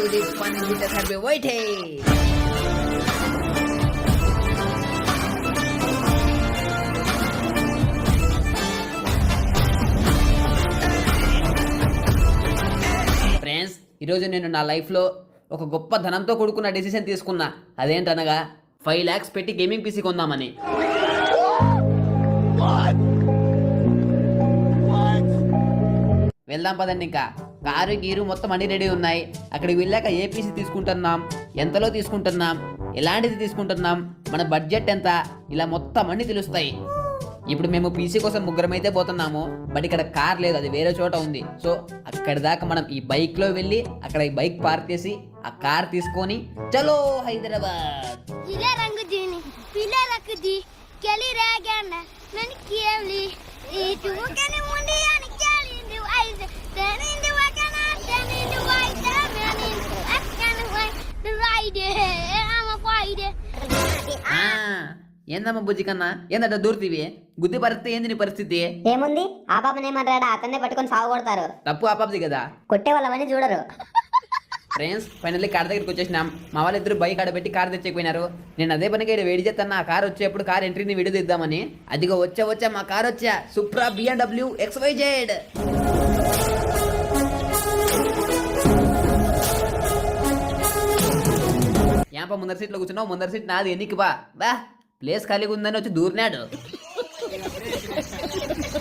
to the fun with the happy waiting. Friends, ఈరోజు నేను నా లైఫ్లో ఒక గొప్ప ధనంతో కూడుకున్న డెసిషన్ తీసుకున్నా. అదేంటనగా 5 lakhs పెట్టి గేమింగ్ పీసీ కొందామని. వెళ్దాం పదండి. ఇంకా కారు గీరు మొత్తం అన్ని రెడీ ఉన్నాయి. అక్కడికి వెళ్ళాక ఏ పీసీ తీసుకుంటున్నాం, ఎంతలో తీసుకుంటున్నాం, ఎలాంటిది తీసుకుంటున్నాం, మన బడ్జెట్ ఎంత, ఇలా మొత్తం అన్ని తెలుస్తాయి. ఇప్పుడు మేము పీసీ కోసం ముగ్గురమైతే పోతున్నాము. బట్ ఇక్కడ కార్ లేదు, అది వేరే చోట ఉంది. సో అక్కడి దాకా మనం ఈ బైక్లో వెళ్ళి అక్కడ ఈ బైక్ పార్క్ చేసి ఆ కార్ తీసుకొని చలో హైదరాబాద్. ఏందమ్మా బుజ్జి కన్నా, ఏందట దూర్తివి? గుద్ది పరిస్థితి ఏంది నీ పరిస్థితి? ఏముంది, ఆ పాపనేమంటాడా అతన్నే పట్టుకొని సాగు కొడతారు. తప్పు ఆ పాపది కదా, కొట్టే వాళ్ళవని చూడరు. ఫ్రెండ్స్, ఫైనల్లీ కార్ దగ్గరికి వచ్చేసినాం. మా వాళ్ళిద్దరు బైక్ ఆడబెట్టి కార్ తెచ్చిపోయినారు. నేను అదే పనిగా ఇక్కడ వేడి చేస్తాను. ఆ కార్ వచ్చేప్పుడు కార్ ఎంట్రీని వీడియో తీద్దామని. అదిగో వచ్చా మా కార్ వచ్చా, సుప్రా BMW XYZ. ఏంప ముందర సీట్లో కూర్చున్నావు? ముందర సీట్ నాది, ఎన్నికి బా ప్లేస్ ఖాళీగా ఉందని వచ్చి దూరినాడు.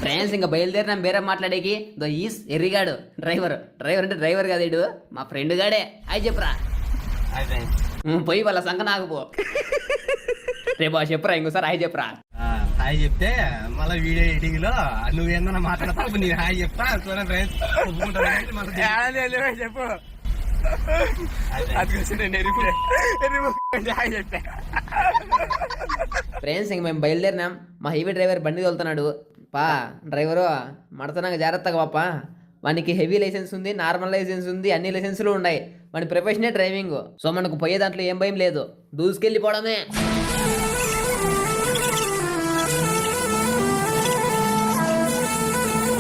ఫ్రెండ్స్, ఇంకా బయలుదేరినాం బేరం మాట్లాడేకి. ఈస్ ఎర్రిగాడు డ్రైవర్ అంటే డ్రైవర్ కాదు, ఇడు మా ఫ్రెండ్ గాడే. హాయ్ చెప్పరా. పోయి వాళ్ళ సంఖ నాకు పో. రేపు చెప్పరా ఇంకోసారి హాయ్ చెప్పరా. హాయ్ చెప్తే మళ్ళీ వీడియో ఎడిటింగ్ లో నువ్వేందన్నా మాట్లాడతావు, నేను హాయ్ చెప్తా. చెప్పు ఫ్రెండ్స్, ఇంక మేము బయలుదేరినాం. మా హెవీ డ్రైవర్ బండి తోలుతున్నాడు. పా డ్రైవరు మడతనాక జాగ్రత్తగా పాపా. వానికి హెవీ లైసెన్స్ ఉంది, నార్మల్ లైసెన్స్ ఉంది, అన్ని లైసెన్సులు ఉన్నాయి. వాడి ప్రొఫెషనే డ్రైవింగ్. సో మనకు పోయే దాంట్లో ఏం భయం లేదు, దూసుకెళ్ళిపోవడమే.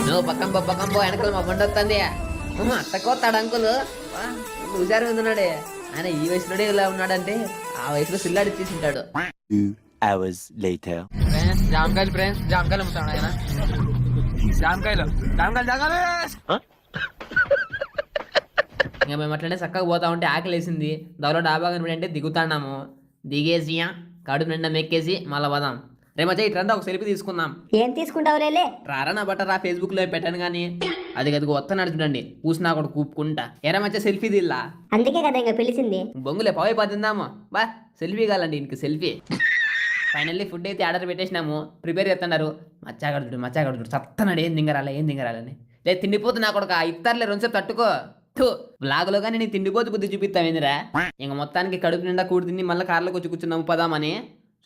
నువ్వు పక్కన పో వెనకలు మా బండి వస్తుంది. అత్తకొస్తాడు అంకులు, హుషారుగా ఉన్నాడే. ఆయన ఈ వయసులోనే ఇలా ఉన్నాడంటే ఆ వయసులో సిల్లాడి ఇచ్చేసి ఉంటాడు. జామకాయలు ఫ్రెండ్స్, జామకాయలు అమ్ముతాడు ఆయన. జామకాయలు ఇంకా మేము అట్లనే చక్కగా పోతా ఉంటే ఆకలి వేసింది. దానిలో డాబా కనిపెట్టి దిగుతాన్నాము. దిగేసి కడుపు నిండా మెక్కేసి మళ్ళా పోదాం. రేమచ్చా ఇట్లంతా ఒక సెల్ఫీ తీసుకుందాం. ఏం తీసుకుంటావు రేలే? రారా నా బట్ట రా, ఫేస్బుక్ లో పెట్టాను కానీ అది గదికి వస్తున్నాడు చూడండి, కూసినా కూడా కూపుకుంటా. ఎరా మచ్చా సెల్ఫీ దిల్లా, అందుకే కదా ఇంకా పిలిచింది. బొంగులే పోయి పదిందాము బా, సెల్ఫీ కావాలండి ఇంక సెల్ఫీ. ఫైనల్లీ ఫుడ్ అయితే ఆర్డర్ పెట్టేసినాము, ప్రిపేర్ చేస్తున్నారు. మచ్చాగడుడు చత్తనాడు, ఏం దింగరాలని. లేదు తిండిపోతు నా కొడుకు ఇస్తారులే, రెండుసేపు తట్టుకో. బ్లాగ్ లో కానీ నేను తిండిపోతు బుద్ధి చూపిస్తావేందిరా. ఇంక మొత్తానికి కడుపు నిండా కూడి తిని మళ్ళీ కార్లోకి వచ్చి కూర్చున్నాము పదామని.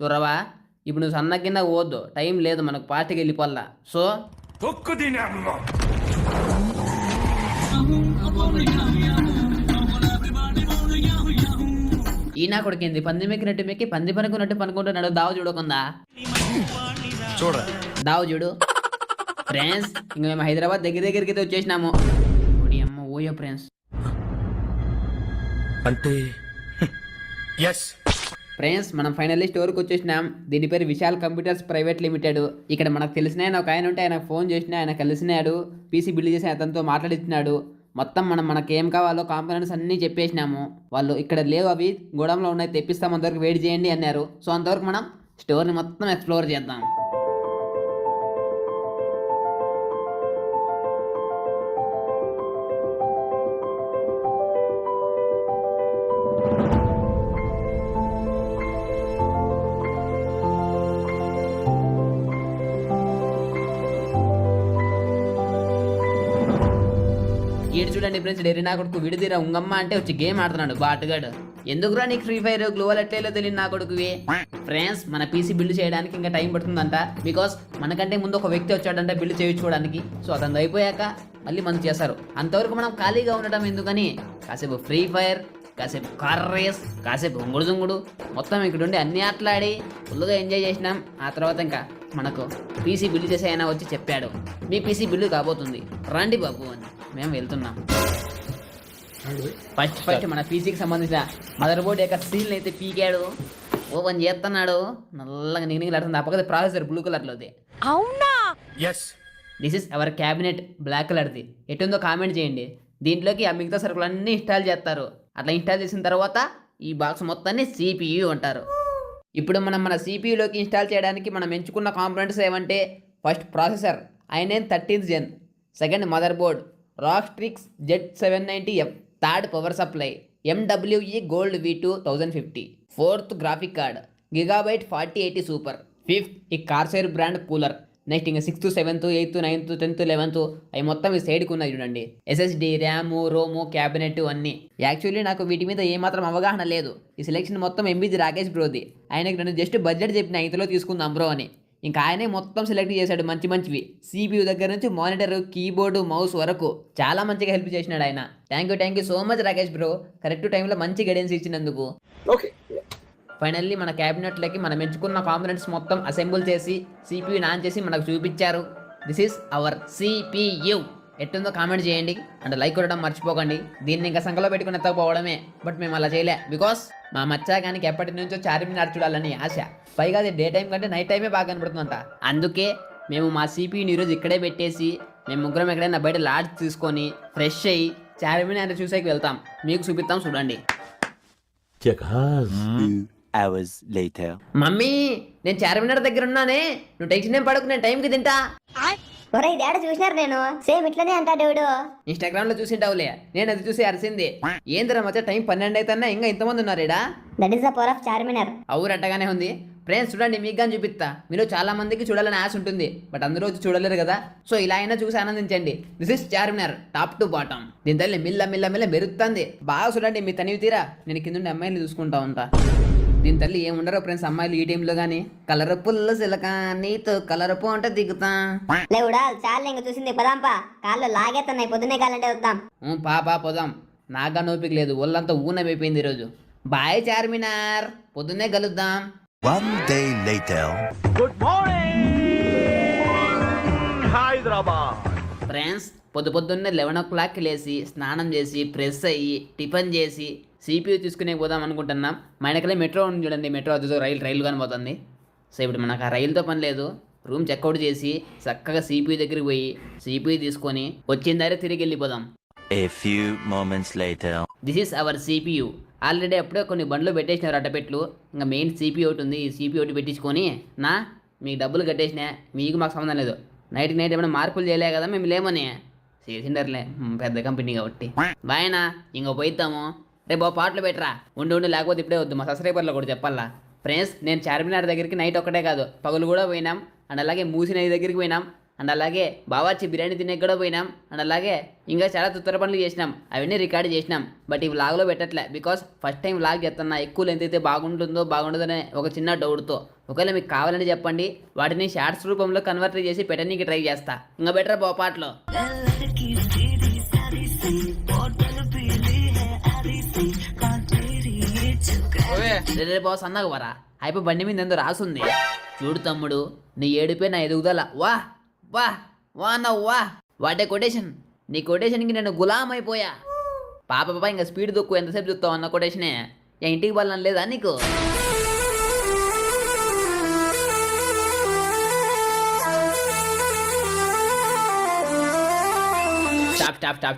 చూడవా, ఇప్పుడు నువ్వు సన్న కింద పోవద్దు, టైం లేదు మనకు, పార్టీకి వెళ్ళిపోల్లా. సో ఈనా కొడుకేంది, పంది మెక్కినట్టు మెక్కి పంది పనుకున్నట్టు పనుకుంటున్నాడు. దావు చూడకుండా దావు చూడు. ఫ్రెండ్స్, ఇంక మేము హైదరాబాద్ దగ్గరికి వచ్చేసినాము. అమ్మ ఓయో ఫ్రెండ్స్, అంటే ఫ్రెండ్స్ మనం ఫైనల్లీ స్టోర్కి వచ్చేసినాం. దీని పేరు విశాల్ కంప్యూటర్స్ ప్రైవేట్ లిమిటెడ్. ఇక్కడ మనకు తెలిసిన ఆయన ఒక ఆయన ఉంటే ఆయన ఫోన్ చేసిన, ఆయన కలిసినాడు, పీసీ బిల్డ్ చేసి అతనితో మాట్లాడిస్తున్నాడు. మొత్తం మనకి ఏం కావాలో కాంపోనెంట్స్ అన్నీ చెప్పేసినాము. వాళ్ళు ఇక్కడ లేవు, అవి గోడంలో ఉన్నాయి, తెప్పిస్తాం, అంతవరకు వెయిట్ చేయండి అన్నారు. సో అంతవరకు మనం స్టోర్ని మొత్తం ఎక్స్ప్లోర్ చేద్దాం. ఈడు చూడండి ఫ్రెండ్స్, డెరీ నా కొడుకు విడిదిరా ఉంగమ్మ అంటే వచ్చి గేమ్ ఆడుతున్నాడు బాటుగాడు. ఎందుకురా నీకు ఫ్రీ ఫైర్ గ్లోవల్ ఎట్లేలో తెలియదు నా కొడుకువి. ఫ్రెండ్స్, మన పీసీ బిల్డ్ చేయడానికి ఇంకా టైం పడుతుందంట. బికాస్ మనకంటే ముందు ఒక వ్యక్తి వచ్చాడంటే బిల్డ్ చేయించుకోవడానికి. సో అతను అయిపోయాక మళ్ళీ మనం చేస్తారు. అంతవరకు మనం ఖాళీగా ఉండటం ఎందుకని కాసేపు ఫ్రీ ఫైర్, కాసేపు కార్ రేస్, కాసేపు ఉంగుడు దుంగుడు, మొత్తం ఇక్కడ ఉండి అన్ని ఆటలాడి ఫుల్గా ఎంజాయ్ చేసినాం. ఆ తర్వాత ఇంకా మనకు పీసీ బిల్డ్ చేసే ఆయన వచ్చి చెప్పాడు, మీ పీసీ బిల్డ్ కాబోతుంది రండి బాబు అని. మేము వెళ్తున్నాం. ఫస్ట్ మన పీసీకి సంబంధించిన మదర్ బోర్డ్ యొక్క సీల్ అయితే పీకాడు, ఓపెన్ చేస్తున్నాడు. నల్లగా నిగనిగలాడుతుంది. ఆ పక్కన ప్రాసెసర్ బ్లూ కలర్లోది. అవునా? This is our cabinet black కలర్ది. ఎటుందో కామెంట్ చేయండి. దీంట్లోకి ఆ మిగతా సరుకులు అన్నీ ఇన్స్టాల్ చేస్తారు. అట్లా ఇన్స్టాల్ చేసిన తర్వాత ఈ బాక్స్ మొత్తాన్ని CPU అంటారు. ఇప్పుడు మనం మన CPUలోకి ఇన్స్టాల్ చేయడానికి మనం ఎంచుకున్న కాంపోనెంట్స్ ఏమంటే, first processor i9 13th Gen, second mother board ROG Z790F, third power supply MWE Gold V2 1050, fourth graphic card Gigabyte 4080 super, fifth ఈ కార్సైర్ బ్రాండ్ కూలర్. నెక్స్ట్ ఇంకా 6th 7th 8th 9th 10th 11th అవి మొత్తం ఈ సైడ్కి ఉన్నాయి చూడండి. SSD, RAM, Rome, cabinet అన్నీ. Actually నాకు వీటి మీద ఏమాత్రం అవగాహన లేదు. ఈ సెలెక్షన్ మొత్తం ఎంబీజీ రాకేష్ బ్రోది. ఆయనకి నేను జస్ట్ బడ్జెట్ చెప్పిన ఇంతలో తీసుకుందాం బ్రో అని. ఇంకా ఆయనే మొత్తం సెలెక్ట్ చేశాడు మంచివి. CPU దగ్గర నుంచి మానిటర్, కీబోర్డు, మౌస్ వరకు చాలా మంచిగా హెల్ప్ చేసినాడు ఆయన. Thank you so much Rakesh bro, correct టైంలో మంచి గైడెన్స్ ఇచ్చినందుకు. ఫైనల్లీ మన క్యాబినెట్లకి మనం ఎంచుకున్న కాంపోనెంట్స్ మొత్తం అసెంబుల్ చేసి CPU ఆన్ చేసి మనకు చూపించారు. This is our CPU. ఎట్టుందో కామెంట్ చేయండి అండ్ లైక్ కొట్టడం మర్చిపోకండి. దీన్ని ఇంకా సంఖలో పెట్టుకుని ఎత్తకపోవడమే, బట్ మేము అలా చేయలే. బికాస్ మా మచ్చాగానికి ఎప్పటి నుంచో చార్మినార్ చూడాలని ఆశ. పైగా అది డే టైం కంటే నైట్ టైమే బాగా కనబడుతుందంట. అందుకే మేము మా CPUని ఈరోజు ఇక్కడే పెట్టేసి మేము ముగ్గురం ఎక్కడైనా బయట లాడ్జ్ తీసుకొని ఫ్రెష్ అయ్యి చార్మినార్ చూసేకి వెళ్తాం. మీకు చూపిస్తాం చూడండి. hours later. మమ్మీ, నేను చార్మినార్ దగ్గర ఉన్నానే, నువ్వు టెన్షన్ ఏం పడకు, నేను టైంకి తింటా. ఒరే డాడీ చూసినారు నేను సేమ్ ఇట్లనే అంటా దేవుడు. ఇన్స్టాగ్రామ్ లో చూసింటావులే, నేను అది చూసి అరిసింది. ఏందిరా మధ్య టైం 12 అయితేనా ఇంకా ఇంతమంది ఉన్నారేడా? That is the power of Charminar. అవురట్టగానే ఉంది. ఫ్రెండ్స్ చూడండి, మీకు కానీ చూపిస్తా. మీరు చాలా మందికి చూడాలని ఆశ ఉంటుంది, బట్ అందరూ వచ్చి చూడలేరు కదా. సో ఇలా అయినా చూసి ఆనందించండి. This is Charminar top to bottom. దీని తల్లి మిల్ల మెరుస్తుంది. బాగా చూడండి, మీ తనివి తీరా. నేను కింద అమ్మాయిలు చూసుకుంటా ఉంటా. దీని తల్లి ఏముండరు ఫ్రెండ్స్ అమ్మాయిలు ఈ టైంలో కానీ. కలర్ పుల్ల సిలక నీతో కలర్ అంటే దిగుతా. లేవుడా చాలు ఇంక చూసింది, పదాంపా. కాళ్ళు లాగేస్తున్నాయి, పొద్దున్నే కాలంటే వద్దాం. పాపా పోదాం. నాగా నోపిక లేదు, ఒళ్ళంతా ఊనమైపోయింది ఈరోజు. బాయ్ చార్మినార్, పొద్దున్నే కలుద్దాం. One day later. ఫ్రెండ్స్ పొద్దున్నే 11 o'clock లేసి స్నానం చేసి ఫ్రెష్ అయ్యి టిఫిన్ చేసి CPU తీసుకునే పోదాం అనుకుంటున్నాం. మా వెనకలే మెట్రో ఉంది చూడండి. మెట్రో అదితో రైలు కానీ పోతుంది. సో ఇప్పుడు మనకు ఆ రైలుతో పని లేదు. రూమ్ చెక్అవుట్ చేసి చక్కగా CPU దగ్గరికి పోయి CPU తీసుకొని వచ్చిన దారి తిరిగి వెళ్ళిపోదాం. A few moments later. This is our CPU. Already అప్పుడే కొన్ని బండ్లు పెట్టేసినారు అడ్డపెట్లు. ఇంకా మెయిన్ CPU ఒకటి ఉంది. ఈ CPU ఒకటి పెట్టించుకొని మీకు డబ్బులు కట్టేసినా, మీకు మాకు సంబంధం లేదు. నైట్ ఏమైనా మార్పులు చేయలే కదా, మేము లేమని చేసిండర్లే, పెద్ద కంపెనీ కాబట్టి. బాయనా, ఇంకో పోయిద్దాము. రేపు పాటలు పెట్టరా. ఉండి లేకపోతే ఇప్పుడే వద్దు, మా సబ్స్క్రైబర్లో కూడా చెప్పాలా. ఫ్రెండ్స్, నేను చార్మినార్ దగ్గరికి నైట్ ఒక్కటే కాదు పగులు కూడా పోయినాం. అండ్ అలాగే మూసి నది దగ్గరికి పోయినాం. అండ్ అలాగే బావాచి బిర్యానీ తినే కూడా పోయినాం. అండ్ అలాగే ఇంకా చాలా తుత్తర పనులు చేసినాం. అవన్నీ రికార్డ్ చేసినాం. బట్ ఈ వ్లాగ్లో పెట్టట్లే, బికాస్ ఫస్ట్ టైం వ్లాగ్ చేస్తున్నా. ఎక్కువ లెంత్ అయితే బాగుంటుందనే ఒక చిన్న డౌట్తో. ఒకవేళ మీకు కావాలని చెప్పండి, వాటిని షార్ట్స్ రూపంలో కన్వర్ట్ చేసి పెట్టడానికి ట్రై చేస్తా. ఇంకా బెటర్ పాటలో. రే బాస్ అన్నాక వరా అయిపోయి బండి మీద ఎంతో రాసుంది చూడు తమ్ముడు. నీ ఏడుపే నా ఎదుగుదల. వా వా వా నవ్వా వాటే కొటేషన్. నీ కొటేషన్కి నేను గులాం అయిపోయా. పాప ఇంకా స్పీడ్ దొక్కు, ఎంతసేపు చూస్తావు అన్న కొటేషనే. ఇంటికి బలం లేదా నీకు?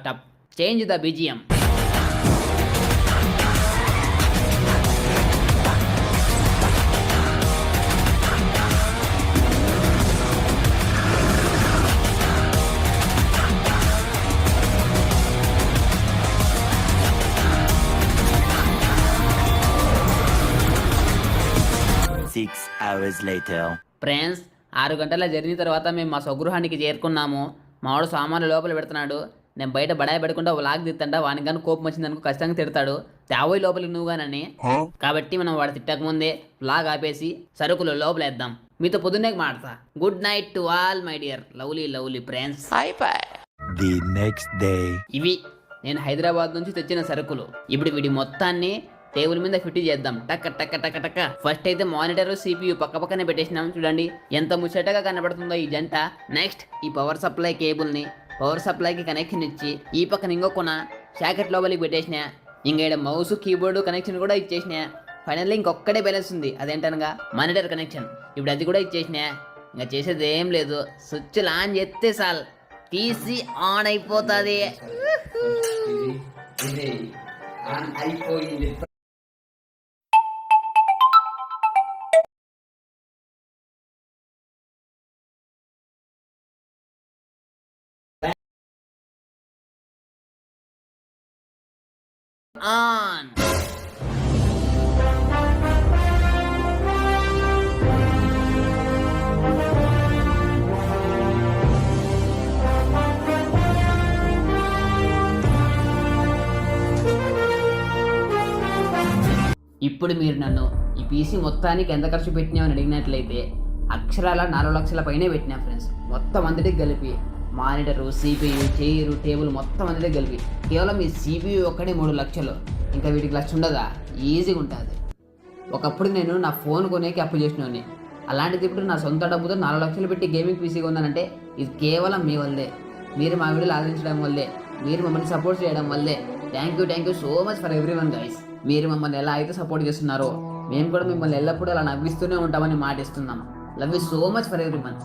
Stop. Change the BGM. hours later. Friends 6 గంటల జర్నీ తర్వాత మేము మా స్వగృహానికి చేరుకున్నాము. మావాడు సామాన్లు లోపల పెడుతున్నాడు. నేను బయట బడాయి పెడకుండా వ్లాగ్ తిత్తంట. వానికి కానీ కోపం వచ్చింది అనుకో ఖచ్చితంగా తిడతాడు. తేవోయి లోపలికి నువ్వు కానని. కాబట్టి మనం వాడు తిట్టక ముందే వ్లాగ్ ఆపేసి సరుకులు లోపల వేద్దాం. మీతో పొద్దున్నే మాడతా. Good night to all my dear lovely friends. The next day. ఇవి నేను హైదరాబాద్ నుంచి తెచ్చిన సరుకులు. ఇప్పుడు వీడి మొత్తాన్ని టేబుల్ మీద ఫిట్ చేద్దాం. టక్క. ఫస్ట్ అయితే మానిటర్ CPU పక్కనే పెట్టేసినాం. చూడండి ఎంత ముచ్చటగా కనబడుతుందో ఈ జంట. నెక్స్ట్ ఈ పవర్ సప్లై కేబుల్ ని పవర్ సప్లైకి కనెక్షన్ ఇచ్చి ఈ పక్కన ఇంకొకన షాకెట్ లోపలికి పెట్టేసిన. ఇంకా ఇక్కడ మౌస్ కీబోర్డు కనెక్షన్ కూడా ఇచ్చేసిన. ఫైనల్లీ ఇంకొక్కటే బ్యాలెన్స్ ఉంది, అదేంటనగా మానిటర్ కనెక్షన్. ఇప్పుడు అది కూడా ఇచ్చేసిన. ఇంకా చేసేది ఏం లేదు, స్విచ్ ఆన్ చేస్తే చాలు పీసీ ఆన్ అయిపోతుంది. అయిపోయింది. ఆన్. ఇప్పుడు మీరు నన్ను ఈ పీసీ మొత్తానికి ఎంత ఖర్చు పెట్టినామని అడిగినట్లయితే అక్షరాల 4 లక్షల పైనే పెట్టినా ఫ్రెండ్స్. మొత్తం అందరికి కలిపి మానిటరు, సిపియు, చైరు, టేబుల్ మొత్తం అందరికి కలిపి కేవలం ఈ సిపియు ఒక్కడే 3 లక్షలు. ఇంకా వీటికి లక్ష ఉండదా? ఈజీగా ఉంటుంది. ఒకప్పుడు నేను నా ఫోన్ కొనేకి అప్పు చేసినోని, అలాంటిది ఇప్పుడు నా సొంత డబ్బుతో 4 లక్షలు పెట్టి గేమింగ్ పీసీ కొన్నానంటే ఇది కేవలం మీ వల్లే. మీరు మా వీడియోలు ఆదరించడం వల్లే, మీరు మమ్మల్ని సపోర్ట్ చేయడం వల్లే. Thank you so much for everyone guys. మీరు మమ్మల్ని ఎలా అయితే సపోర్ట్ చేస్తున్నారో మేము కూడా మిమ్మల్ని ఎల్లప్పుడూ అలా నవ్విస్తూనే ఉంటామని మాటిస్తున్నాం. Love you so much for everyone.